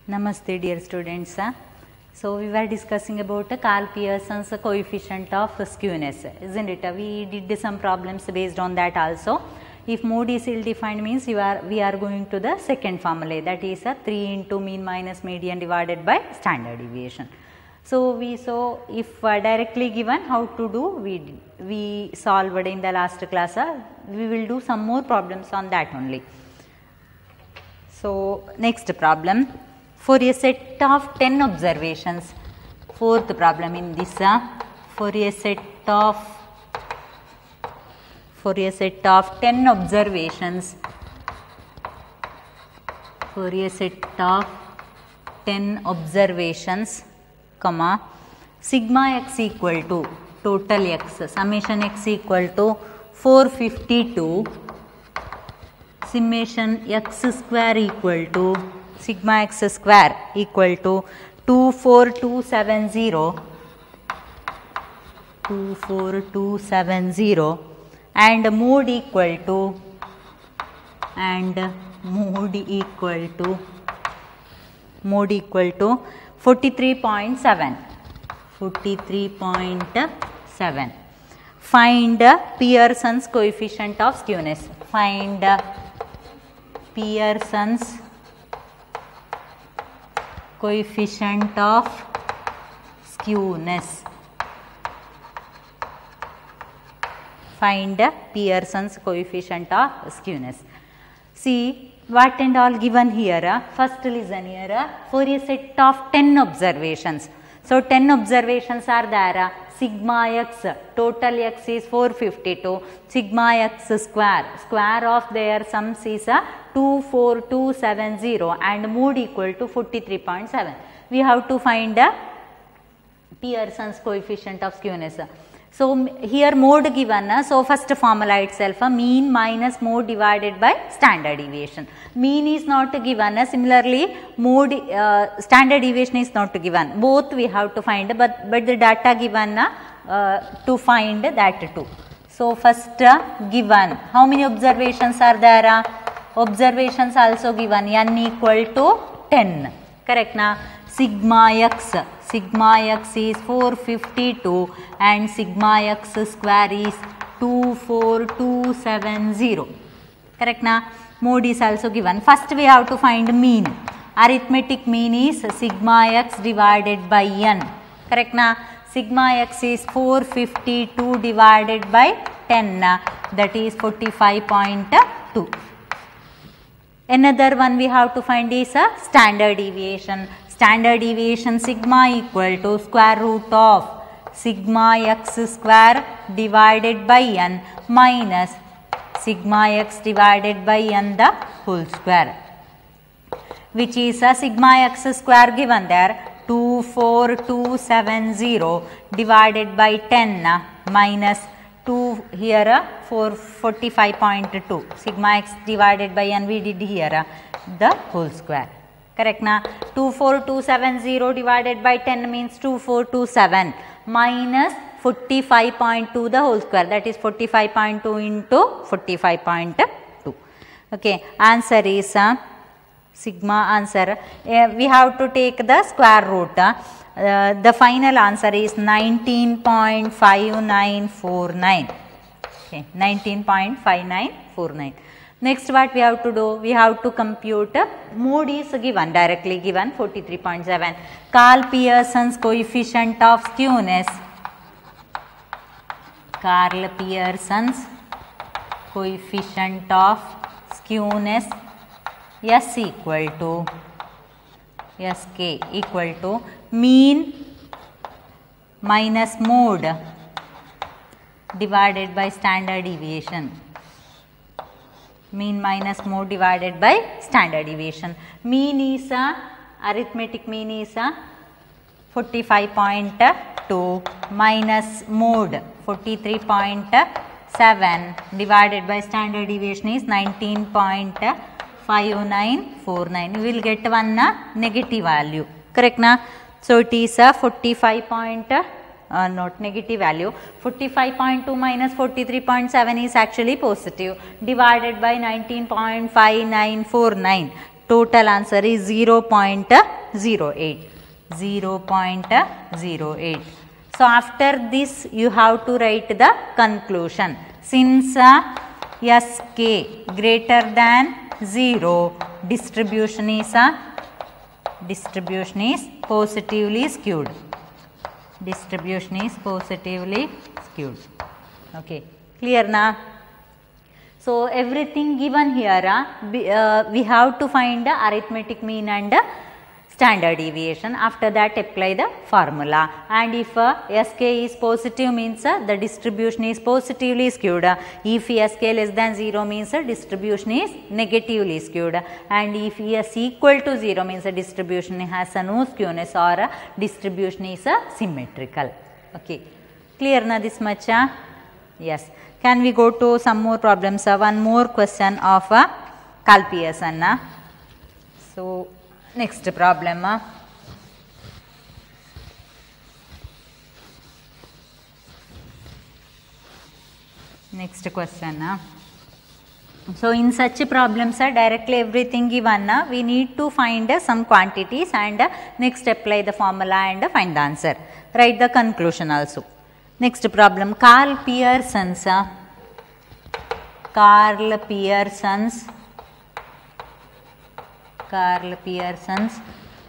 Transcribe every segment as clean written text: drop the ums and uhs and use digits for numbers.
Namaste dear students. So we were discussing about Karl Pearson's coefficient of skewness, isn't it? We did some problems based on that also. If mode is ill defined means we are going to the second formula, that is 3 into mean minus median divided by standard deviation. So we saw if directly given how to do, we solved in the last class. We will do some more problems on that only. So next problem, for a set of 10 observations, fourth problem in this, for a set of 10 observations, comma, sigma x equal to total x, summation x equal to 452, summation x square equal to sigma x square equal to 24270 and mode equal to 43.7. Find Pearson's coefficient of skewness. Find Pearson's coefficient of skewness. Find Pearson's coefficient of skewness. See what and all given here. First listen here, for a set of 10 observations. So 10 observations are there. Sigma x, total x is 452, sigma x square of their sums is 24270 and mode equal to 43.7. We have to find Pearson's coefficient of skewness. So here mode given, so first formula itself, mean minus mode divided by standard deviation. Mean is not given, similarly mode standard deviation is not given. Both we have to find, but the data given to find that too. So first given, how many observations are there? Observations also given, n equal to 10, correct na? Sigma x is 452 and sigma x square is 24270, correct na? Mode is also given. First we have to find mean. Arithmetic mean is sigma x divided by n, correct na? Sigma x is 452 divided by 10, that is 45.2. Another one we have to find is a standard deviation. Standard deviation sigma equal to square root of sigma x square divided by n minus sigma x divided by n the whole square, which is a sigma x square given there 24270 divided by 10 minus 2 here 45.2, sigma x divided by n we did here the whole square, correct na? 24270 divided by 10 means 2427 minus 45.2 the whole square, that is 45.2 into 45.2. Okay, answer is sigma answer. We have to take the square root. The final answer is 19.5949. Okay, 19.5949. Next what we have to do? We have to compute, mode is given, directly given 43.7. Karl Pearson's coefficient of skewness. Karl Pearson's coefficient of skewness S equal to Sk equal to mean minus mode divided by standard deviation. Mean minus mode divided by standard deviation. Mean is arithmetic mean is 45.2 minus mode 43.7 divided by standard deviation is 19.5949. We will get one negative value, correct na? So it is 45. Not negative value, 45.2 minus 43.7 is actually positive, divided by 19.5949. Total answer is 0.08. 0.08. So after this you have to write the conclusion. Since Sk greater than 0, distribution is positively skewed. Distribution is positively skewed. Okay, clear na? So everything given here, we have to find the arithmetic mean and standard deviation. After that apply the formula, and if Sk is positive means the distribution is positively skewed. If Sk less than 0 means distribution is negatively skewed, and if S equal to 0 means the distribution has no skewness or distribution is symmetrical. Okay, clear na this much? Yes. Can we go to some more problems? One more question of Karl Pearson. So next problem. Next question. So in such problems, directly everything given, we need to find some quantities and next apply the formula and find the answer. Write the conclusion also. Next problem, Karl Pearson's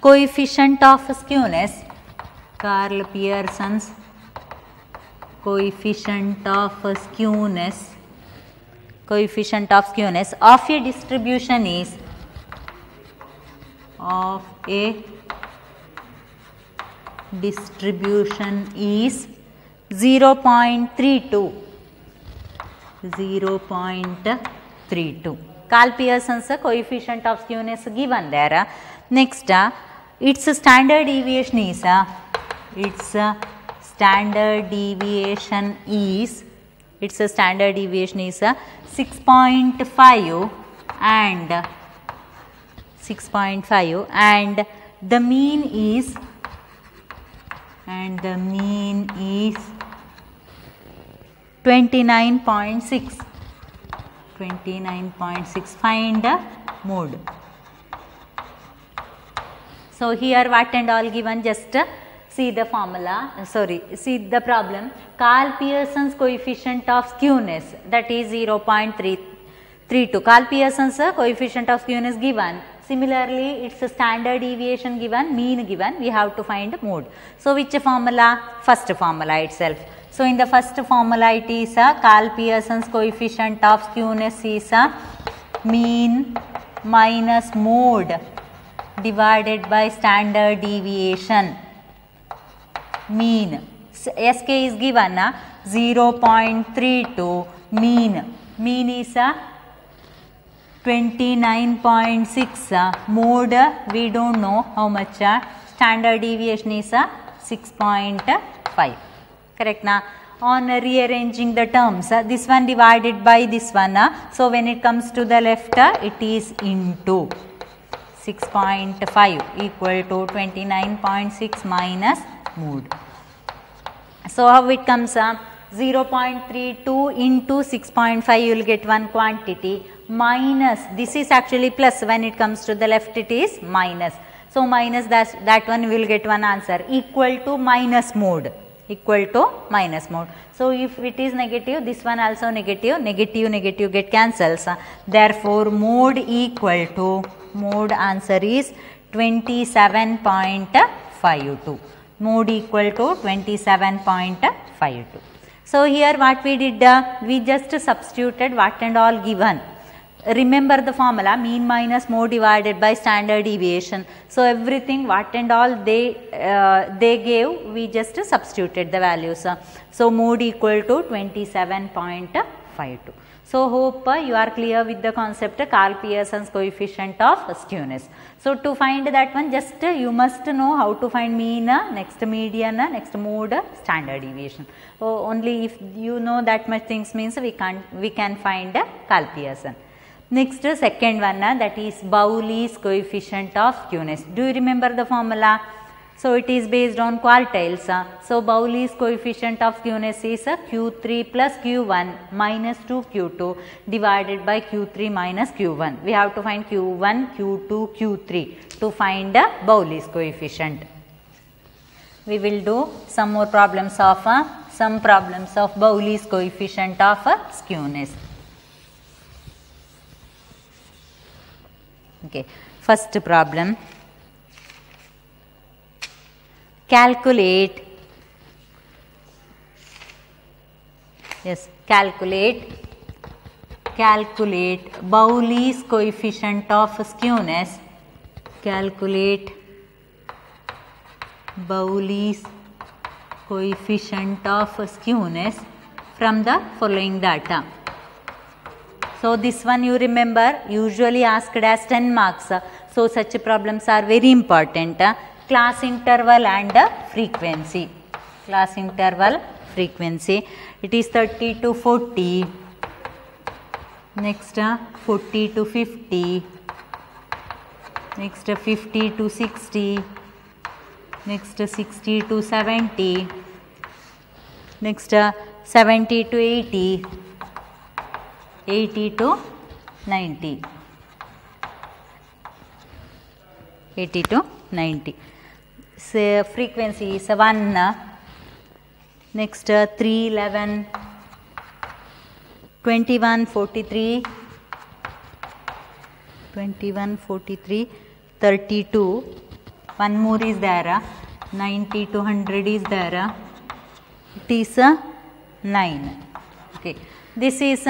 coefficient of skewness. Karl Pearson's coefficient of skewness of a distribution is 0.32. 0.32. Karl Pearson's coefficient of skewness given there. Next, its standard deviation is 6.5 and the mean is 29.6. Find mode. So here what and all given, just see the formula, see the problem. Karl Pearson's coefficient of skewness, that is 0.332. Karl Pearson's coefficient of skewness given. Similarly, its standard deviation given, mean given, we have to find mode. So which formula? First formula itself. So in the first formula it is Karl Pearson's coefficient of skewness is mean minus mode divided by standard deviation. Mean, Sk is given 0.32, mean is 29.6, mode we don't know how much, standard deviation is 6.5. Correct na? On rearranging the terms, this one divided by this one, so when it comes to the left, it is into 6.5 equal to 29.6 minus mode. So how it comes? 0.32 into 6.5, you will get one quantity, minus, this is actually plus, when it comes to the left it is minus. So minus that one we will get one answer, equal to minus mode. So if it is negative, this one also negative, negative get cancels. Therefore mode equal to, mode answer is 27.52. Mode equal to 27.52. So here what we did, we just substituted what and all given. Remember the formula, mean minus mode divided by standard deviation. So everything what and all they gave, we just substituted the values. So mode equal to 27.52. So hope you are clear with the concept Karl Pearson's coefficient of skewness. So to find that one, just you must know how to find mean, next median, next mode, standard deviation. So only if you know that much things means we can find Karl Pearson. Next, second one, that is Bowley's coefficient of skewness. Do you remember the formula? So it is based on quartiles. So Bowley's coefficient of skewness is Q3 plus Q1 minus 2Q2 divided by Q3 minus Q1. We have to find Q1, Q2, Q3 to find Bowley's coefficient. We will do some more problems of Bowley's coefficient of skewness. Okay, first problem. Calculate Bowley's coefficient of skewness. Calculate Bowley's coefficient of skewness from the following data. So this one you remember usually asked as 10 marks. So such problems are very important. Class interval and frequency. Class interval, frequency. It is 30 to 40. Next 40 to 50. Next 50 to 60. Next 60 to 70. Next 70 to 80. 80 to 90. 80 to 90. So frequency is 1. Next 3, 11, 21, 43, 21, 43, 32. One more is there. 90 to 100 is there. It is 9. Okay. This is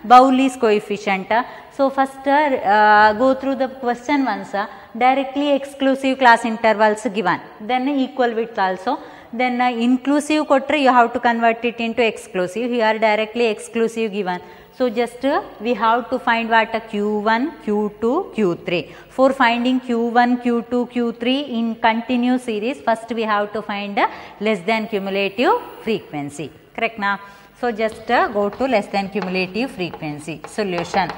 Bowley's coefficient. So first go through the question once. Directly exclusive class intervals given, then equal width also, then inclusive kotre you have to convert it into exclusive. Here directly exclusive given. So just we have to find what Q1, Q2, Q3. For finding Q1, Q2, Q3 in continuous series, first we have to find less than cumulative frequency. Correct na? So just go to less than cumulative frequency. Solution.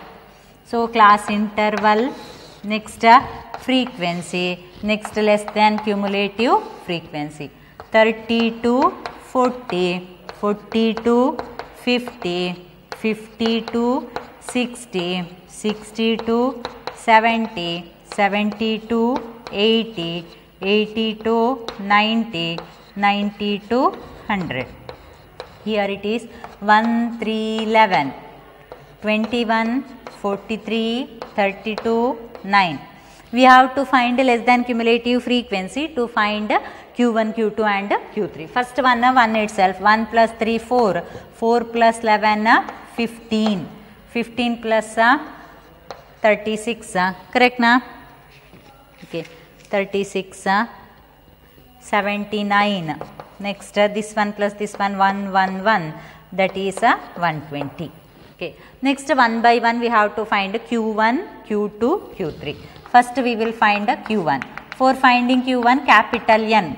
So class interval, next frequency, next less than cumulative frequency. 30 to 40, 40 to 50, 50 to 60, 60 to 70, 70 to 80, 80 to 90, 90 to 100. Here it is 1, 3, 11, 21, 43, 32, 9. We have to find less than cumulative frequency to find Q1, Q2 and Q3. First one, 1 itself. 1 plus 3, 4. 4 plus 11, 15. 15 plus 36. Correct na? Okay. 36, 79. Next, this one plus this one, 1, 1, 1. That is 120. Okay. Next, one by one we have to find Q1, Q2, Q3. First we will find Q1. For finding Q1, capital N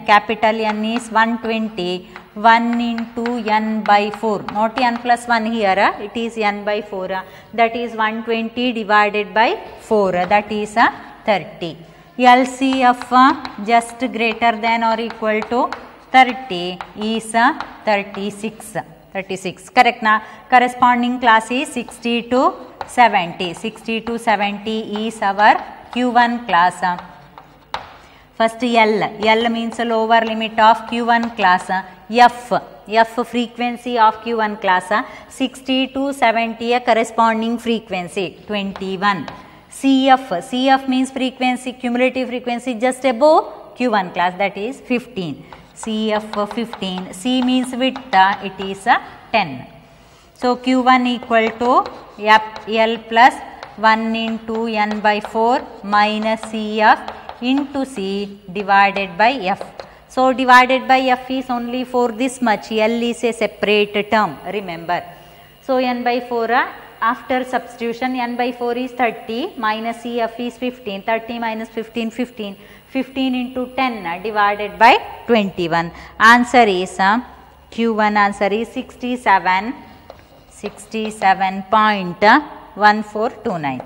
is 120, 1 into N by 4, not N plus 1 here, it is N by 4, that is 120 divided by 4, that is 30. LCF just greater than or equal to 30 is 36. 36, correct na? Corresponding class is 60 to 70. 60 to 70 is our Q1 class. First L means lower limit of Q1 class. F frequency of Q1 class. 60 to 70 a corresponding frequency 21. CF means frequency, cumulative frequency just above Q1 class, that is 15. CF 15. C means width, it is 10. So Q1 equal to L plus 1 into N by 4 minus CF into C divided by F. So divided by F is only for this much. L is a separate term, remember. So N by 4, after substitution, N by 4 is 30 minus CF is 15. 30 minus 15, 15. 15 into 10 divided by 21. Answer is Q1 answer is 67.1429.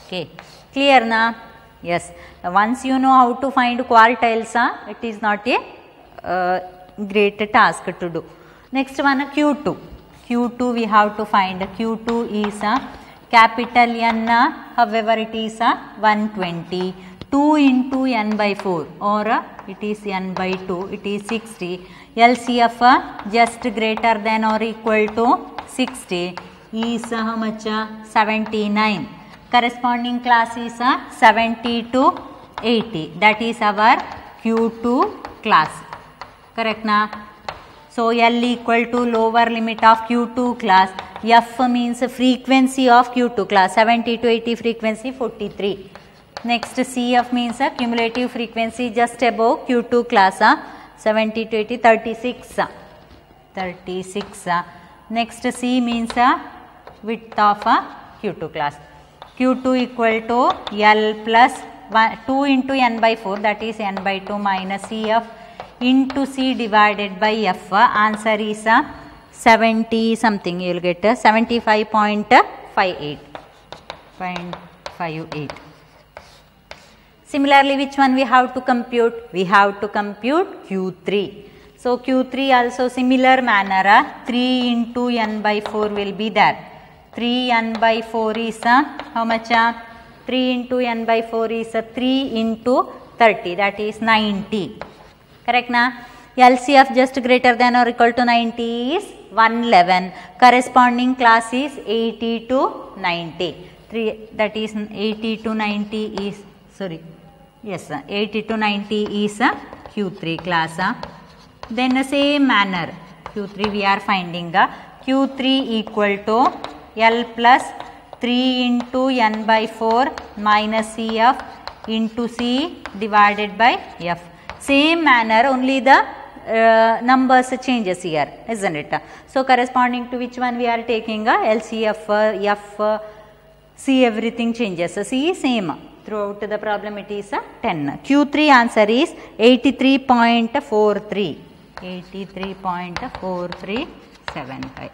Okay, clear na? Yes, once you know how to find quartiles, it is not a great task to do. Next one, Q2. Q2 we have to find. Q2 is capital N, however it is 120. 2 into n by 4 or it is n by 2, it is 60. LCF just greater than or equal to 60 is how much? 79. Corresponding class is 70 to 80. That is our Q2 class. Correct na? So L equal to lower limit of Q2 class. F means frequency of Q2 class. 70 to 80 frequency 43. Next CF means cumulative frequency just above Q2 class. 70 to 80 36. 36. Next C means width of Q2 class. Q2 equal to L plus 2 into n by 4, that is n by 2 minus CF into C divided by F. Answer is 70 something, you will get 75.58. Similarly, which one we have to compute? We have to compute Q3. So Q3 also similar manner, 3 into n by 4 will be there. 3n by 4 is how much? 3 into n by 4 is 3 into 30, that is 90. Correct na? LCF just greater than or equal to 90 is 111. Corresponding class is 80 to 90. 3, that is 80 to 90 is, sorry, yes, 80 to 90 is Q3 class. Then the same manner, Q3 we are finding Q3 equal to L plus 3 into n by 4 minus CF into C divided by F. Same manner, only the numbers changes here, isn't it? So corresponding to which one we are taking LCF, F, C, everything changes. C same. Throughout the problem it is 10. Q3 answer is 83.43. 83.4375.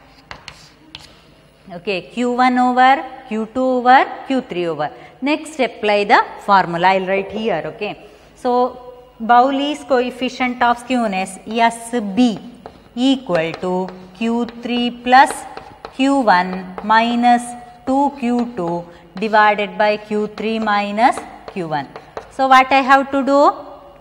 Okay, Q1 over, Q2 over, Q3 over. Next apply the formula, I will write here. Okay. So Bowley's coefficient of skewness SB equal to Q3 plus Q1 minus 2Q2 divided by Q3 minus Q1. So what I have to do?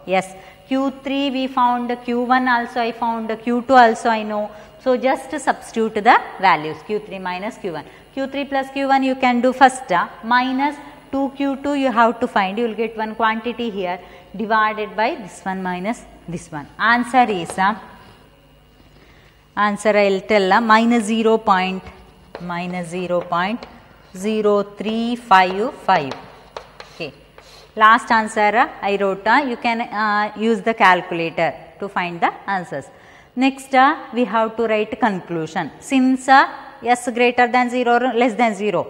Yes, Q3 we found, Q1 also I found, Q2 also I know. So just substitute the values, Q3 minus Q1. Q3 plus Q1 you can do first, minus 2Q2 you have to find, you will get one quantity here, divided by this one minus this one. Answer is, answer I will tell, minus 0.0355. Okay. Last answer I wrote, you can use the calculator to find the answers. Next we have to write conclusion. Since S greater than 0 or less than 0,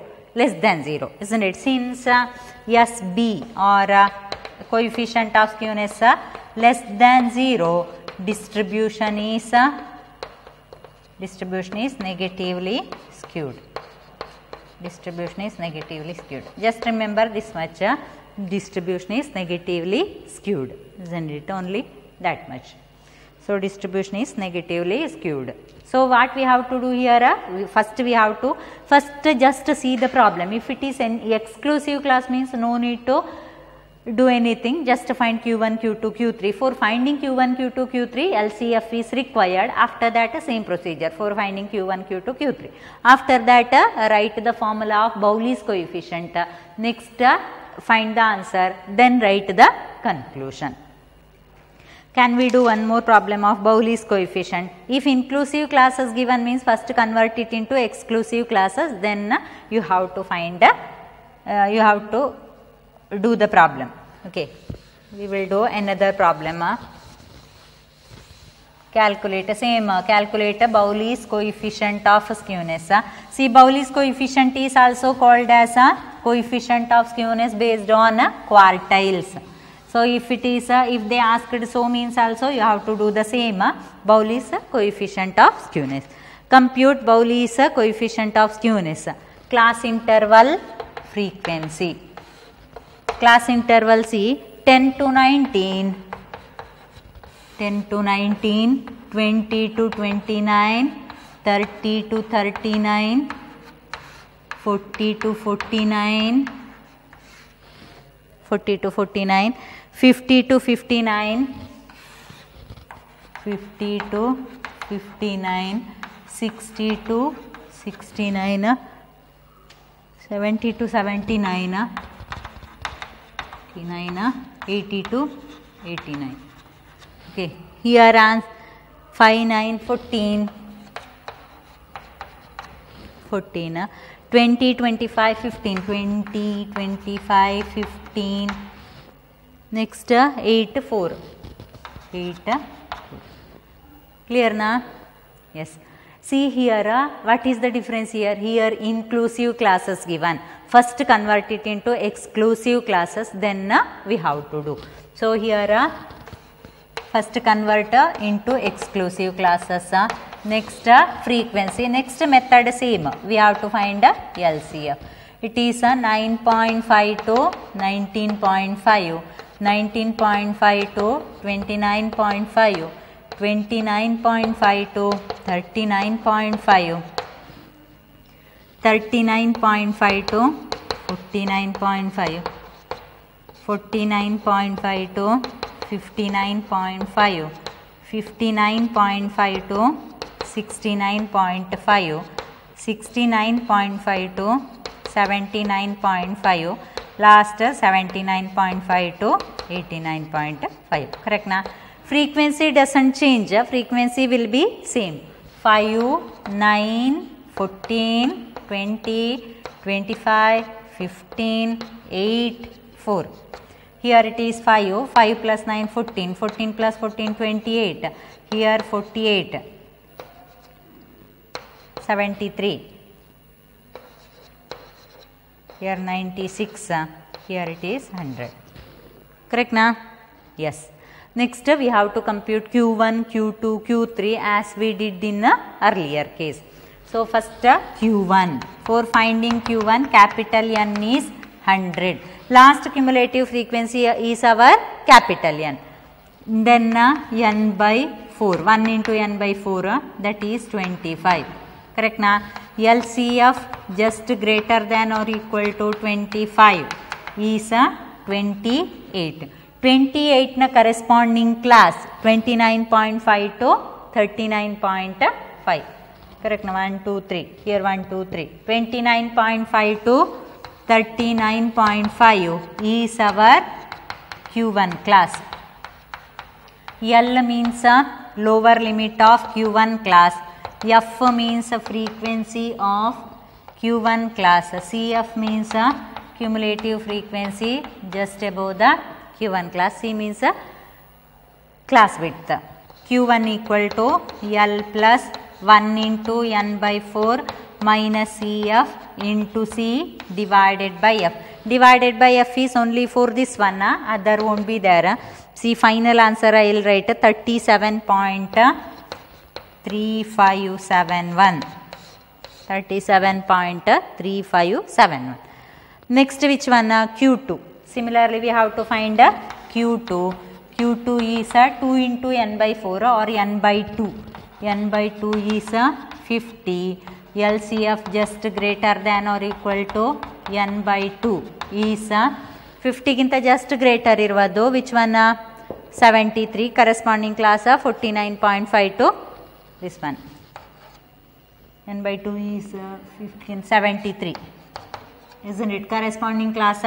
isn't it? Since SB or coefficient of skewness less than 0, distribution is negatively skewed. Distribution is negatively skewed. Just remember this much, distribution is negatively skewed, isn't it? Only that much. So distribution is negatively skewed. So what we have to do here, first we have to just see the problem. If it is an exclusive class means no need to do anything, just find Q1, Q2, Q3. For finding Q1, Q2, Q3, LCF is required. After that same procedure for finding Q1, Q2, Q3. After that write the formula of Bowley's coefficient. Next find the answer, then write the conclusion. Can we do one more problem of Bowley's coefficient? If inclusive classes given means first convert it into exclusive classes, then you have to find, you have to do the problem. Okay, we will do another problem. Calculate Bowley's coefficient of skewness. See, Bowley's coefficient is also called as a coefficient of skewness based on quartiles. So if it is, if they asked so means also you have to do the same, Bowley's coefficient of skewness. Compute Bowley's coefficient of skewness. Class interval frequency. class interval C 10 to 19, 10 to 19, 20 to 29, 30 to 39, 40 to 49, 40 to 49, 50 to 59, 50 to 59, 60 to 69, 70 to 79, 80 to 89. Okay, here 5, 9, 14, 14, 20, 25, 15, 20, 25, 15, next 8, 4, 8, 4. Clear na? Yes. See here, what is the difference here? Here inclusive classes given. First convert it into exclusive classes, then we have to do. So here first convert into exclusive classes. Next frequency. Next method same. We have to find LCF. It is 9.5 to 19.5, 19.5 to 29.5. 29.5 to 39.5, 39.5 to 49.5, 49.5 to 59.5, 59.5 to 69.5, 69.5 to 79.5, last 79.5 to 89.5. Correct na? Frequency doesn't change, frequency will be same. 5, 9, 14, 20, 25, 15, 8, 4. Here it is 5, 5 plus 9, 14, 14 plus 14, 28. Here 48, 73. Here 96, here it is 100. Correct na? Yes. Next we have to compute Q1, Q2, Q3 as we did in the earlier case. So first Q1. For finding Q1, capital N is 100. Last cumulative frequency is our capital N. Then N by 4. 1 into N by 4 that is 25. Correct na? LCF just greater than or equal to 25 is 28. 28 na corresponding class 29.5 to 39.5. Correct na? 1, 2, 3. Here 1, 2, 3. 29.5 to 39.5 is our Q1 class. L means lower limit of Q1 class. F means frequency of Q1 class. CF means cumulative frequency just above the Q1 class. C means class width. Q1 equal to L plus 1 into N by 4 minus CF into C divided by F. Divided by F is only for this one, other won't be there. See, final answer I will write 37.3571. 37.3571. Next which one? Q2. Similarly, we have to find Q2. Q2 is 2 into N by 4 or N by 2. N by 2 is 50. LCF just greater than or equal to N by 2 is 50 ginta just greater irvado. Which one? 73. Corresponding class 49.5 to this one. N by 2 is 15, 73. Isn't it? Corresponding class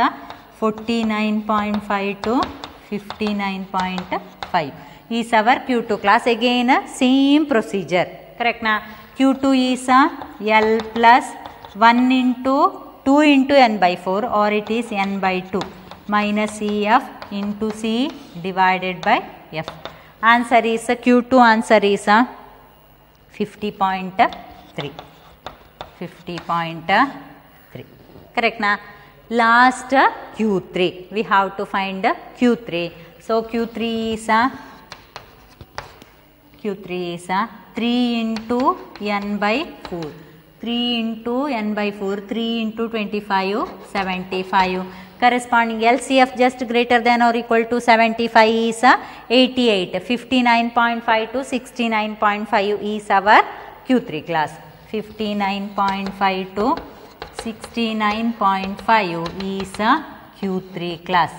49.5 to 59.5 is our Q2 class. Again same procedure. Correct na? Q2 is L plus 1 into 2 into N by 4 or it is N by 2 minus CF into C divided by F. Answer is Q2 answer is 50.3. 50.3. Correct na? Last Q3. We have to find Q3. So Q3 is 3 into N by 4. 3 into n by 4, 3 into 25, 75. Corresponding LCF just greater than or equal to 75 is 88. 59.5 to 69.5 is our Q3 class. 59.5 to 69.5 is Q3 class.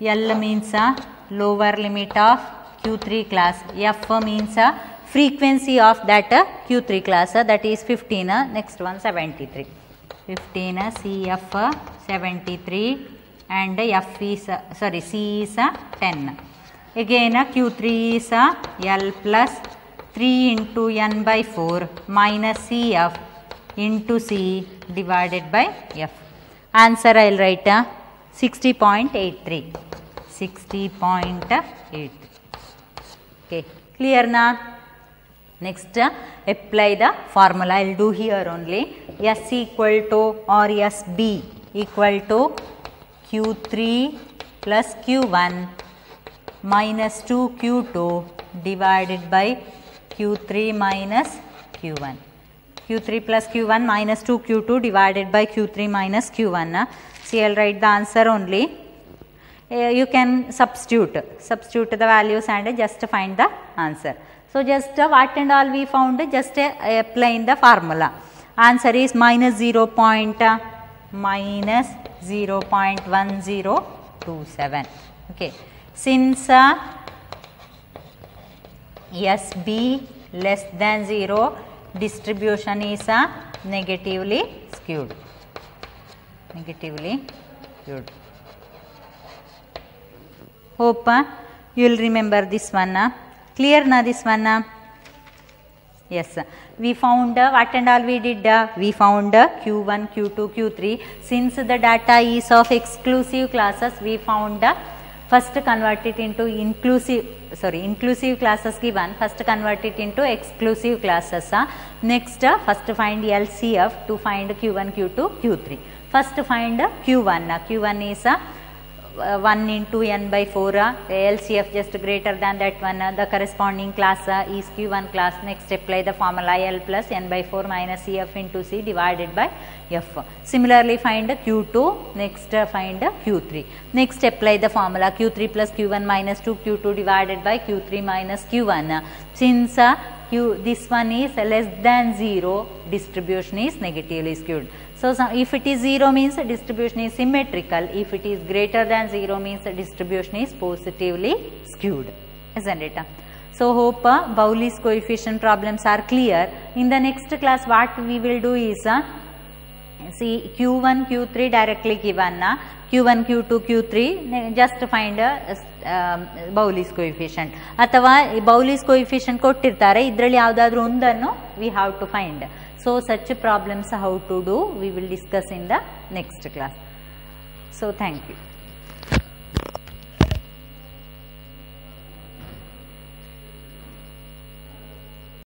L means lower limit of Q3 class. F means frequency of that Q3 class, that is 15. Next one 73. 15 CF 73 and F is C is 10. Again Q3 is L plus 3 into n by 4 minus CF into C divided by F. Answer I will write 60.83. 60.83. Okay, clear na? Next apply the formula. I will do here only. S equal to or SB equal to Q3 plus Q1 minus 2Q2 divided by Q3 minus Q1. Q3 plus Q1 minus 2Q2 divided by Q3 minus Q1. See, I will write the answer only. You can substitute the values and just find the answer. So, just what and all we found, just apply in the formula. Answer is minus 0.1027. Okay. Since SB less than 0, distribution is negatively skewed. Negatively skewed. Hope you will remember this one. Clear na this one? Yes. We found what and all we did? We found Q1, Q2, Q3. Since the data is of exclusive classes, we found first convert it into inclusive classes given. First convert it into exclusive classes. Next, first find LCF to find Q1, Q2, Q3. First find Q1. Q1 is 1 into n by 4, LCF just greater than that one, the corresponding class is Q1 class. Next apply the formula L plus n by 4 minus CF into C divided by F. Similarly find Q2, next find Q3. Next apply the formula Q3 plus Q1 minus 2Q2 divided by Q3 minus Q1. Since this one is less than 0, distribution is negatively skewed. So, if it is 0 means distribution is symmetrical, if it is greater than 0 means distribution is positively skewed, isn't it? So, hope Bowley's coefficient problems are clear. In the next class what we will do is, see Q1, Q3 directly given, Q1, Q2, Q3 just find Bowley's coefficient. Athava Bowley's coefficient kottirtare, idralli yavadadru ondannu we have to find. So, such problems how to do we will discuss in the next class. So, thank you.